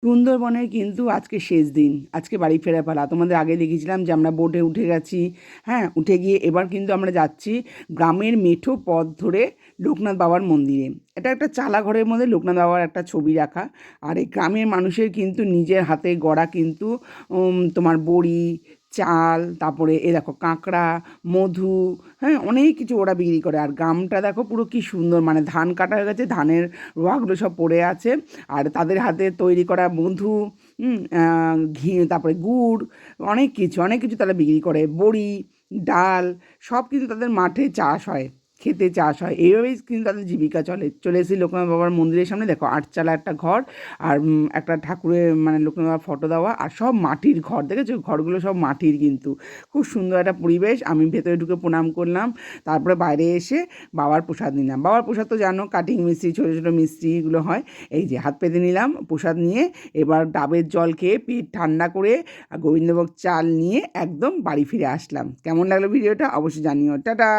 সুন্দরবনের কিন্তু আজকে শেষ দিন। আজকে বাড়ি ফেরার পালা। তোমাদের আগে দেখিয়েছিলাম যে আমরা বোটে উঠে গেছি। হ্যাঁ, উঠে গিয়ে এবার কিন্তু আমরা যাচ্ছি গ্রামের মেঠো পথ ধরে লোকনাথ বাবার মন্দিরে। এটা একটা চালা ঘরের মধ্যে লোকনাথ বাবার একটা ছবি রাখা। আর এই গ্রামের মানুষের কিন্তু নিজের হাতে গড়া কিন্তু তোমার বড়ি, চাল, তারপরে এ দেখো কাঁকড়া, মধু, হ্যাঁ, অনেক কিছু ওরা বিক্রি করে। আর গ্রামটা দেখো পুরো কি সুন্দর, মানে ধান কাটা হয়ে গেছে, ধানের রোয়াগুলো সব পড়ে আছে। আর তাদের হাতে তৈরি করা মধু, ঘি, তারপরে গুড়, অনেক কিছু তারা বিক্রি করে। বড়ি, ডাল, সব কিন্তু তাদের মাঠে চাষ হয়, খেতে চাষ হয়। এইভাবেই কিন্তু তাদের জীবিকা চলে। চলে এসেছি লোকনাথ বাবার মন্দিরের সামনে, দেখো 8 চালা একটা ঘর, আর একটা ঠাকুরের মানে লোকনাথ বাবার ফটো দেওয়া, আর সব মাটির ঘর, দেখেছো ঘরগুলো সব মাটির কিন্তু। খুব সুন্দর একটা পরিবেশ। আমি ভেতরে ঢুকে প্রণাম করলাম, তারপরে বাইরে এসে বাবার প্রসাদ নিলাম। বাবার প্রসাদ তো জানো, কাটিং মিষ্টি, ছোটো ছোটো মিষ্টিগুলো হয়। এই যে হাত পেতে নিলাম প্রসাদ নিয়ে। এবার ডাবের জল খেয়ে পেট ঠান্ডা করে গোবিন্দভোগ চাল নিয়ে একদম বাড়ি ফিরে আসলাম। কেমন লাগলো ভিডিওটা অবশ্যই জানিও। টাটা।